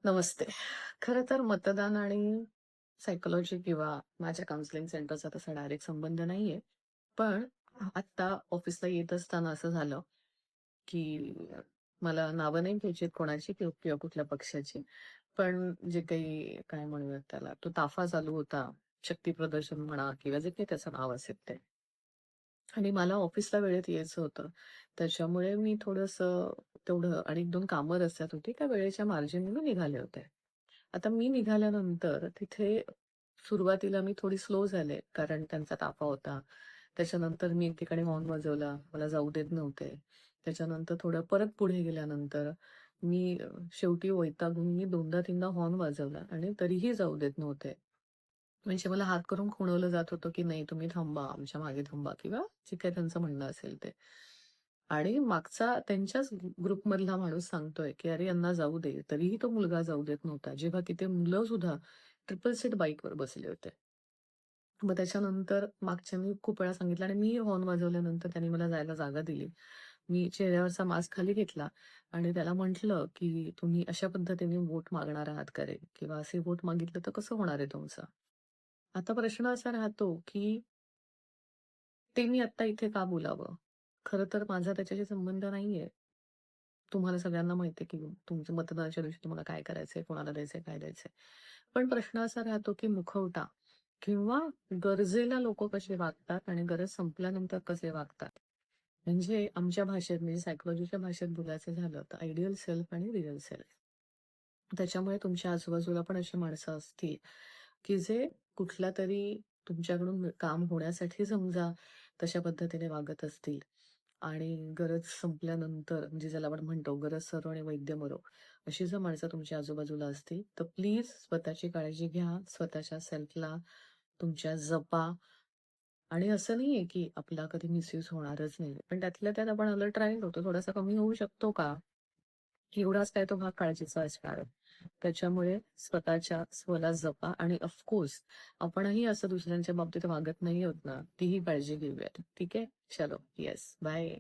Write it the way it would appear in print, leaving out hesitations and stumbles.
नमस्ते. खरं तर मतदान आणि सायकॉलॉजी किंवा माझ्या काउन्सिलिंग सेंटरचा तसा डायरेक्ट संबंध नाहीये. पण आत्ता ऑफिसला येत असताना असं झालं, की मला नावं नाही घ्यायची कोणाची किंवा कुठल्या पक्षाची. पण जे काही काय म्हणूयात त्याला, तो ताफा चालू होता, शक्ती प्रदर्शन म्हणा किंवा जे काही त्याचं नाव असेल ते. आणि मला ऑफिसला वेळेत यायचं होतं. त्याच्यामुळे मी थोडंसं तेवढं आणि 1-2 कामं रस्त्यात होती. त्या वेळेच्या मार्जिनने मी निघाले होते. आता मी निघाल्यानंतर तिथे सुरुवातीला मी थोडी स्लो झाले, कारण त्यांचा ताफा होता. त्याच्यानंतर मी एक ठिकाणी हॉर्न वाजवला, मला जाऊ देत नव्हते. त्याच्यानंतर थोडं परत पुढे गेल्यानंतर मी शेवटी वैतागून मी 2दा-3दा हॉर्न वाजवला आणि तरीही जाऊ देत नव्हते. म्हणजे मला हात करून खुणवलं जात होतं, की "नाही तुम्ही थांबा, आमच्या मागे थांबा" किंवा जे काही त्यांचं म्हणणं असेल ते. आणि मागचा त्यांच्याच ग्रुपमधला माणूस सांगतोय, की "अरे यांना जाऊ दे." तरीही तो मुलगा जाऊ देत नव्हता. जेव्हा की ते मुलं सुद्धा ट्रिपल सीट बाईकवर बसले होते. मग त्याच्यानंतर मागच्यांनी खूप वेळा सांगितलं आणि मी हॉर्न वाजवल्यानंतर त्यांनी मला जायला जागा दिली. मी चेहऱ्यावरचा मास्क खाली घेतला आणि त्याला म्हटलं, की "तुम्ही अशा पद्धतीने वोट मागणार आहात का रे? किंवा असे वोट मागितलं तर कसं होणार आहे तुमचं?" आता प्रश्न असा राहतो, की ते मी आत्ता इथे का बोलावं? खरं तर माझा त्याच्याशी संबंध नाहीये. तुम्हाला सगळ्यांना माहिती आहे, की तुमच्या मतदानाच्या दिवशी तुम्हाला काय करायचंय, कोणाला द्यायचंय, काय द्यायचंय. पण प्रश्न असा राहतो, की मुखवटा किंवा गरजेला लोकं कसे वागतात आणि गरज संपल्यानंतर कसे वागतात. म्हणजे आमच्या भाषेत म्हणजे सायकॉलॉजीच्या भाषेत बोलायचं झालं तर आयडियल सेल्फ आणि रिअल सेल्फ. त्याच्यामुळे तुमच्या आजूबाजूला पण अशी माणसं असतील, की जे कुठल्यातरी तुमच्याकडून काम होण्यासाठी समजा तशा पद्धतीने वागत असतील आणि गरज संपल्यानंतर म्हणजे ज्याला आपण म्हणतो गरज सरो आणि वैद्य मरो, अशी जर माणसं तुमच्या आजूबाजूला असतील, तर प्लीज स्वतःची काळजी घ्या. स्वतःच्या सेल्फला तुमच्या जपा आणि असं नाहीये, की आपला कधी मिसयूज होणारच नाही. पण त्यातल्या त्यात आपण अलर्ट राहिलो तर थोडासा कमी होऊ शकतो का? एवढाच काय तो भाग काळजीचा असणार. त्याच्यामुळे स्वतःच्या स्वला जपा आणि ऑफकोर्स आपणही असं दुसऱ्यांच्या बाबतीत वागत नाही आहोत ना, तीही काळजी घेऊयात. ठीक आहे? चलो. येस. बाय.